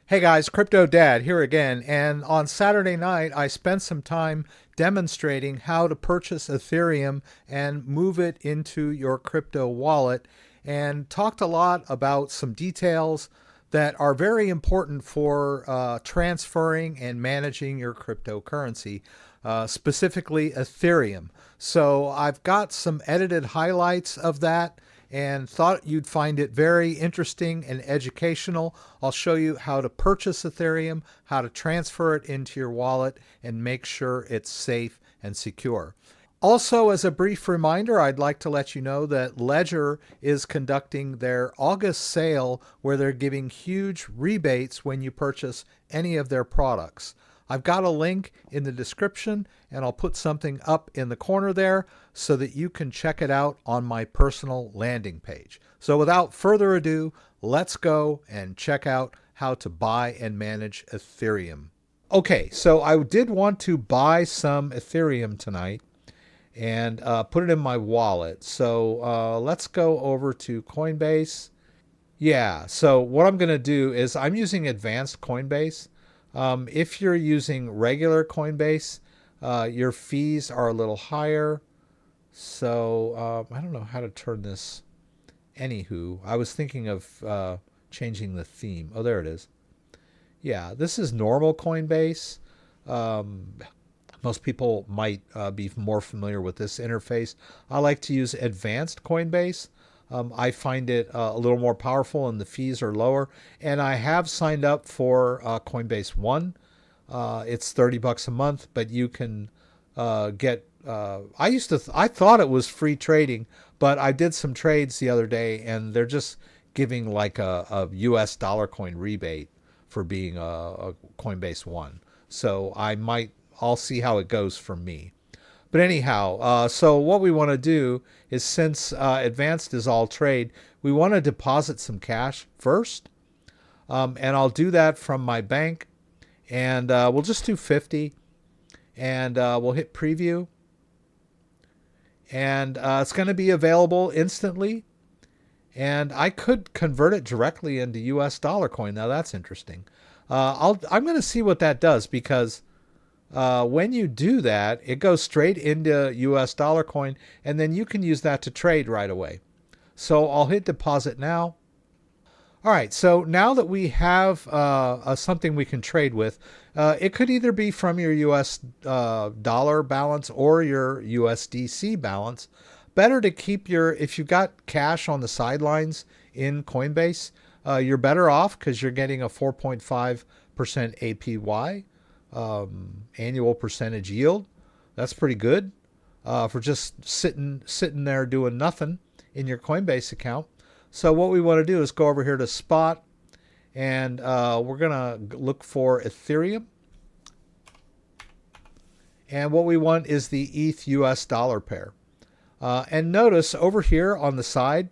Hey guys, Crypto Dad here again, and on Saturday night I spent some time demonstrating how to purchase Ethereum and move it into your crypto wallet, and talked a lot about some details that are very important for transferring and managing your cryptocurrency, specifically Ethereum. So I've got some edited highlights of that and thought you'd find it very interesting and educational. I'll show you how to purchase Ethereum, how to transfer it into your wallet, and make sure it's safe and secure. Also, as a brief reminder, I'd like to let you know that Ledger is conducting their August sale where they're giving huge rebates when you purchase any of their products. I've got a link in the description, and I'll put something up in the corner there so that you can check it out on my personal landing page. So without further ado, let's go and check out how to buy and manage Ethereum. Okay, so I did want to buy some Ethereum tonight and put it in my wallet. So let's go over to Coinbase. Yeah, so what I'm going to do is I'm using advanced Coinbase. If you're using regular Coinbase, your fees are a little higher. So I don't know how to turn this. Anywho, I was thinking of changing the theme. Oh, there it is. Yeah, this is normal Coinbase. Most people might be more familiar with this interface. I like to use advanced Coinbase. I find it a little more powerful and the fees are lower. And I have signed up for Coinbase One. It's $30 a month, but you can get. I thought it was free trading, but I did some trades the other day, and they're just giving like a US dollar coin rebate for being a Coinbase One. So I'll see how it goes for me. But anyhow, so what we want to do is, since advanced is all trade, we want to deposit some cash first. And I'll do that from my bank. And we'll just do 50. And we'll hit preview. And it's going to be available instantly. And I could convert it directly into US dollar coin. Now that's interesting. I'm going to see what that does, because when you do that, it goes straight into US dollar coin, and then you can use that to trade right away. So I'll hit deposit now. All right, so now that we have something we can trade with, it could either be from your US dollar balance or your USDC balance. Better to keep if you've got cash on the sidelines in Coinbase, you're better off because you're getting a 4.5% APY. Annual percentage yield. That's pretty good for just sitting there doing nothing in your Coinbase account. So what we want to do is go over here to spot, and we're going to look for Ethereum. And what we want is the ETH US dollar pair. And notice over here on the side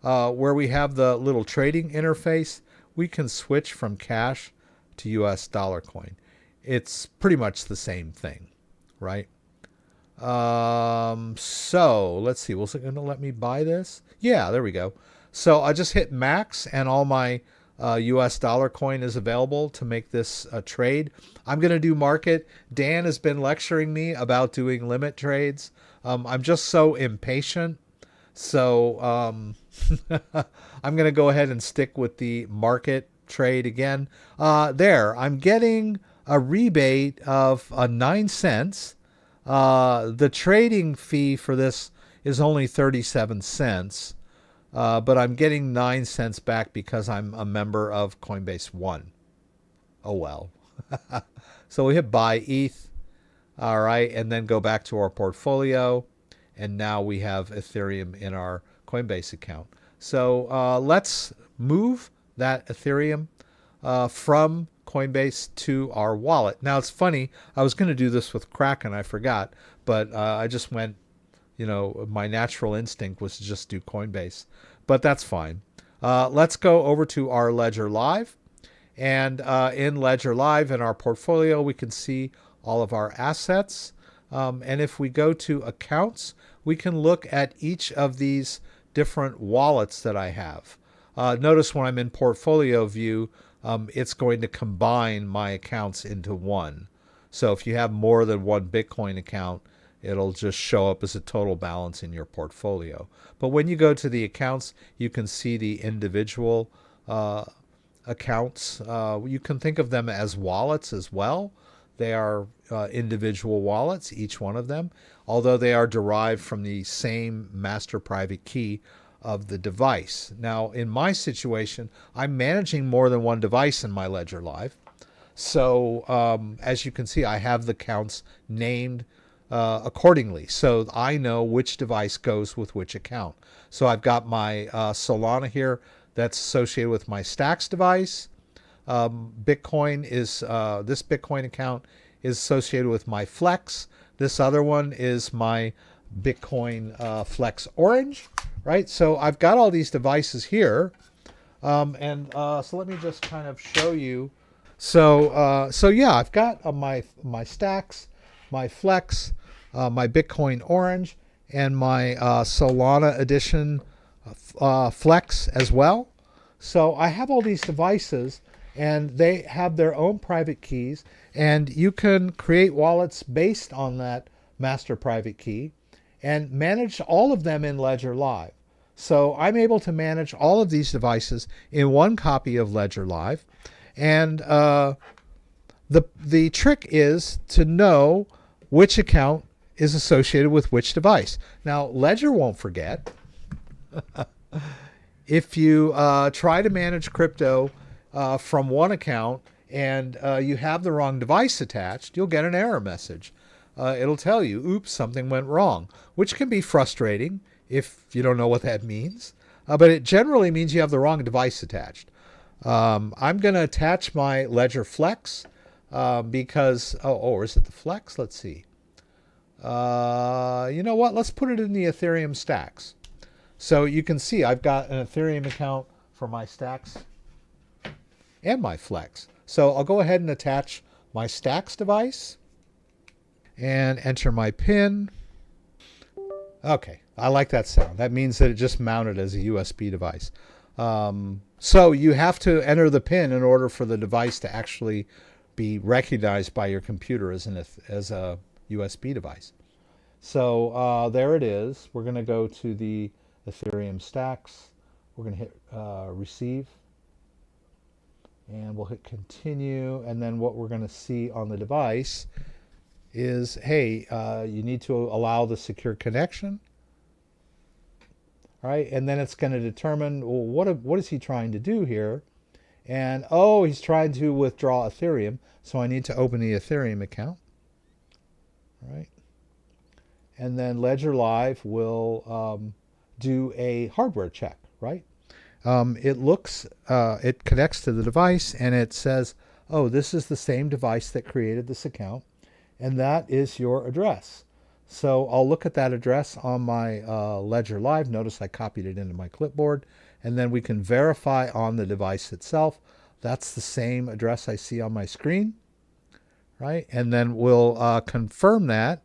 where we have the little trading interface, we can switch from cash to US dollar coin. It's pretty much the same thing, right? So let's see. Was it going to let me buy this? Yeah, there we go. So I just hit max, and all my US dollar coin is available to make this trade. I'm going to do market. Dan has been lecturing me about doing limit trades. I'm just so impatient. So I'm going to go ahead and stick with the market trade again. There, I'm getting a rebate of 9 cents. The trading fee for this is only 37 cents. But I'm getting 9 cents back because I'm a member of Coinbase One. Oh well. So we hit buy ETH. All right. And then go back to our portfolio. And now we have Ethereum in our Coinbase account. So let's move that Ethereum from Coinbase to our wallet. Now it's funny. I was going to do this with Kraken. I forgot. But I just went, my natural instinct was to just do Coinbase, but that's fine. Let's go over to our Ledger Live, and in Ledger Live in our portfolio, we can see all of our assets. And if we go to accounts, we can look at each of these different wallets that I have. Notice when I'm in portfolio view, it's going to combine my accounts into one. So if you have more than one Bitcoin account, it'll just show up as a total balance in your portfolio. But when you go to the accounts, you can see the individual accounts. You can think of them as wallets as well. They are individual wallets, each one of them, although they are derived from the same master private key of the device. Now, in my situation, I'm managing more than one device in my Ledger Live. So as you can see, I have the accounts named accordingly. So I know which device goes with which account. So I've got my Solana here that's associated with my Stacks device. Bitcoin is, this Bitcoin account is associated with my Flex. This other one is my Bitcoin Flex Orange, right? So I've got all these devices here. So let me just kind of show you. So yeah, I've got my Stacks, my Flex, my Bitcoin Orange, and my Solana Edition Flex as well. So I have all these devices, and they have their own private keys, and you can create wallets based on that master private key and manage all of them in Ledger Live. So I'm able to manage all of these devices in one copy of Ledger Live. And the trick is to know which account is associated with which device. Now, Ledger won't forget. If you try to manage crypto from one account and you have the wrong device attached, you'll get an error message. It'll tell you, oops, something went wrong, which can be frustrating if you don't know what that means. But it generally means you have the wrong device attached. I'm going to attach my Ledger Flex because, or is it the Flex? Let's see. You know what? Let's put it in the Ethereum Stacks. So you can see I've got an Ethereum account for my Stacks and my Flex. So I'll go ahead and attach my Stacks device and enter my PIN. Okay, I like that sound. That means that it just mounted as a USB device. So you have to enter the PIN in order for the device to actually be recognized by your computer as a USB device. So there it is. We're going to go to the Ethereum Stacks. We're going to hit receive. And we'll hit continue. And then what we're going to see on the device is, hey, you need to allow the secure connection. All right, and then it's going to determine, well, what is he trying to do here? And, oh, he's trying to withdraw Ethereum, so I need to open the Ethereum account. All right. And then Ledger Live will do a hardware check, right? It connects to the device, and it says, oh, this is the same device that created this account, and that is your address. So I'll look at that address on my Ledger Live. Notice I copied it into my clipboard. And then we can verify on the device itself. That's the same address I see on my screen, right? And then we'll confirm that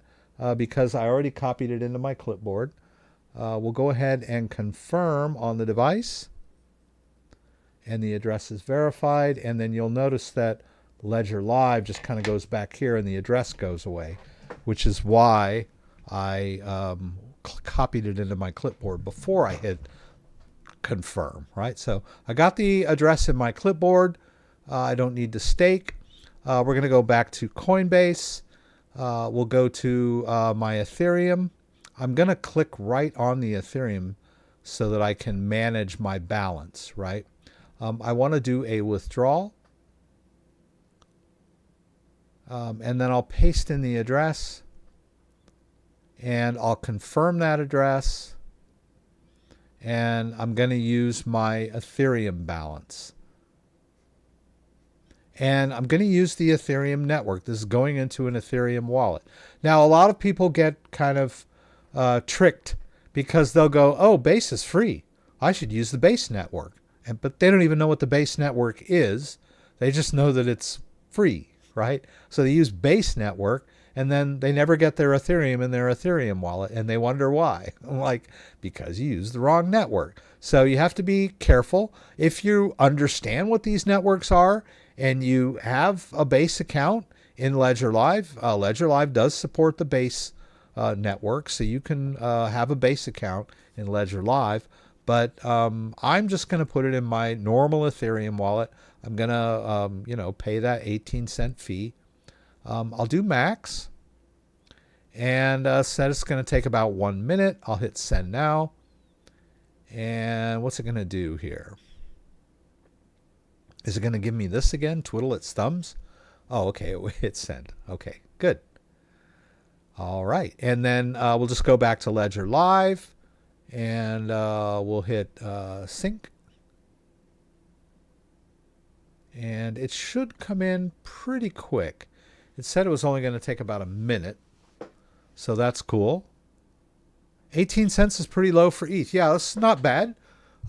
because I already copied it into my clipboard. We'll go ahead and confirm on the device. And the address is verified. And then you'll notice that Ledger Live just kind of goes back here and the address goes away, which is why I copied it into my clipboard before I hit confirm, right? So I got the address in my clipboard. I don't need to stake. We're going to go back to Coinbase. We'll go to my Ethereum. I'm going to click right on the Ethereum so that I can manage my balance, right? I want to do a withdrawal. And then I'll paste in the address and I'll confirm that address, and I'm going to use my Ethereum balance. And I'm going to use the Ethereum network. This is going into an Ethereum wallet. Now, a lot of people get kind of tricked because they'll go, oh, Base is free. I should use the Base network. But they don't even know what the Base network is. They just know that it's free, right? So they use Base network, and then they never get their Ethereum in their Ethereum wallet, and they wonder why. I'm like, because you used the wrong network. So you have to be careful. If you understand what these networks are and you have a base account in Ledger Live, Ledger Live does support the base network, so you can have a base account in Ledger Live. But I'm just going to put it in my normal Ethereum wallet. I'm going to, pay that 18-cent fee. I'll do max, and said it's going to take about 1 minute. I'll hit send now. And what's it going to do here? Is it going to give me this again? Twiddle its thumbs? Oh, okay. It hit send. Okay, good. All right. And then we'll just go back to Ledger Live, and we'll hit sync. And it should come in pretty quick. It said it was only going to take about a minute, so that's cool. 18 cents is pretty low for ETH. Yeah, that's not bad.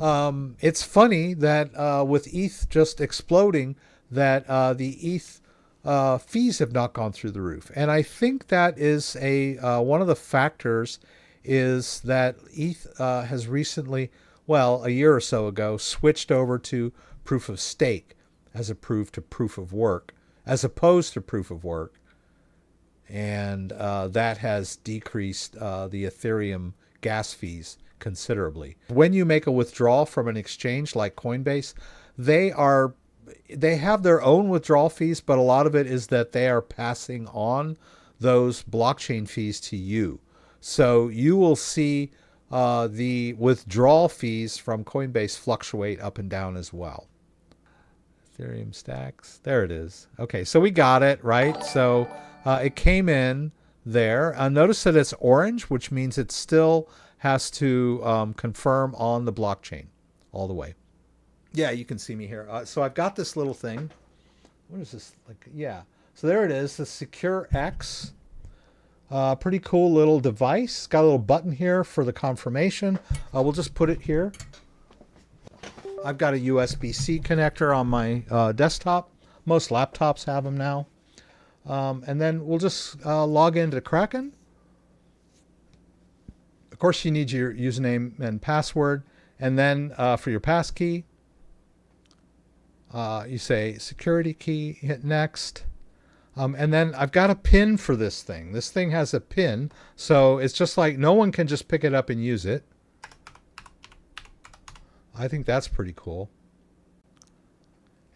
It's funny that with ETH just exploding, that the ETH fees have not gone through the roof. And I think that is one of the factors is that ETH has recently, a year or so ago, switched over to proof of stake as opposed to proof of work. And that has decreased the Ethereum gas fees considerably. When you make a withdrawal from an exchange like Coinbase, they have their own withdrawal fees, but a lot of it is that they are passing on those blockchain fees to you. So you will see the withdrawal fees from Coinbase fluctuate up and down as well. Ethereum stacks. There it is. Okay, so we got it, right? So it came in there. Notice that it's orange, which means it still has to confirm on the blockchain all the way. Yeah, you can see me here. So I've got this little thing. What is this? Yeah. So there it is, the SecureX. Pretty cool little device. Got a little button here for the confirmation. We'll just put it here. I've got a USB-C connector on my desktop. Most laptops have them now. And then we'll just log into Kraken. Of course, you need your username and password. And then for your passkey, you say security key, hit next. And then I've got a pin for this thing. This thing has a pin. So it's just like no one can just pick it up and use it. I think that's pretty cool.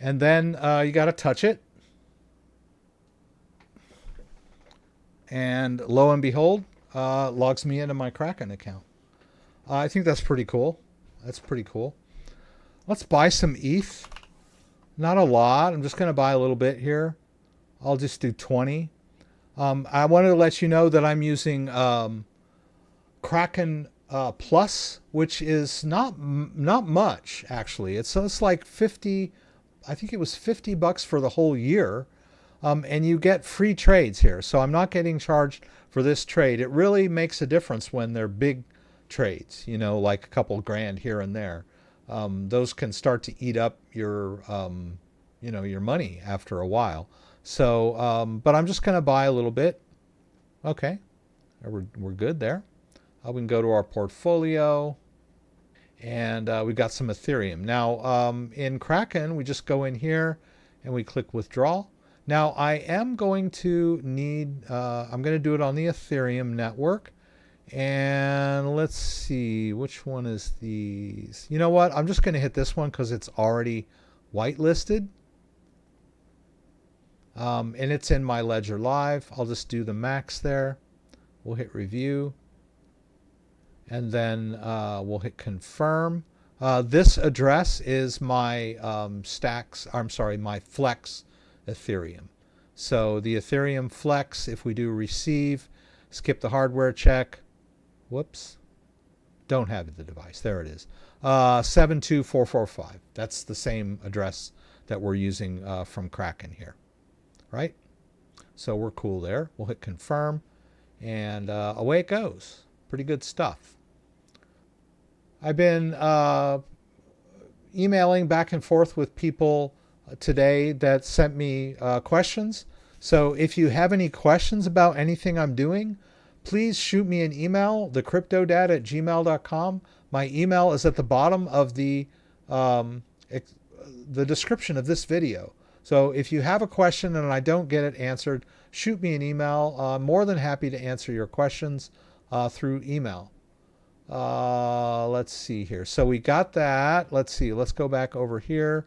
And then you got to touch it. And lo and behold, logs me into my Kraken account. I think that's pretty cool. That's pretty cool. Let's buy some ETH. Not a lot. I'm just going to buy a little bit here. I'll just do 20. I wanted to let you know that I'm using Kraken Plus, which is not much actually. It's like 50. I think it was $50 for the whole year. And you get free trades here. So I'm not getting charged for this trade. It really makes a difference when they're big trades, like a couple grand here and there. Those can start to eat up your, your money after a while. So, but I'm just going to buy a little bit. Okay. We're good there. We can go to our portfolio, and we've got some Ethereum. Now, in Kraken, we just go in here and we click withdraw. Now, I am going to need, I'm going to do it on the Ethereum network. And let's see, which one is these? You know what? I'm just going to hit this one because it's already whitelisted. And it's in my Ledger Live. I'll just do the max there. We'll hit review. And then we'll hit confirm. This address is my my Flex Ethereum. So the Ethereum Flex, if we do receive, skip the hardware check. Whoops. Don't have the device. There it is. 72445. That's the same address that we're using from Kraken here. Right? So we're cool there. We'll hit confirm. And away it goes. Pretty good stuff. I've been emailing back and forth with people today that sent me questions. So if you have any questions about anything I'm doing, please shoot me an email, thecryptodad@gmail.com. My email is at the bottom of the description of this video. So if you have a question and I don't get it answered, shoot me an email. I'm more than happy to answer your questions through email. Let's see here. So we got that. Let's see. Let's go back over here.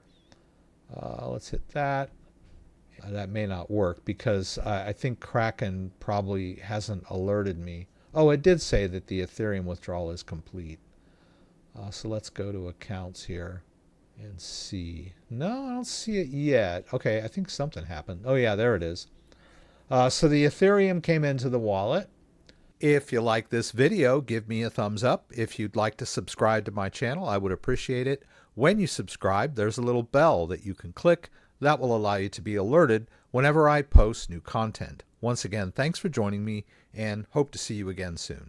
Let's hit that. That may not work because I think Kraken probably hasn't alerted me. Oh, it did say that the Ethereum withdrawal is complete. So let's go to accounts here and see. No, I don't see it yet. Okay, I think something happened. Oh yeah, there it is. So the Ethereum came into the wallet. If you like this video, give me a thumbs up. If you'd like to subscribe to my channel, I would appreciate it. When you subscribe, there's a little bell that you can click. That will allow you to be alerted whenever I post new content. Once again, thanks for joining me and hope to see you again soon.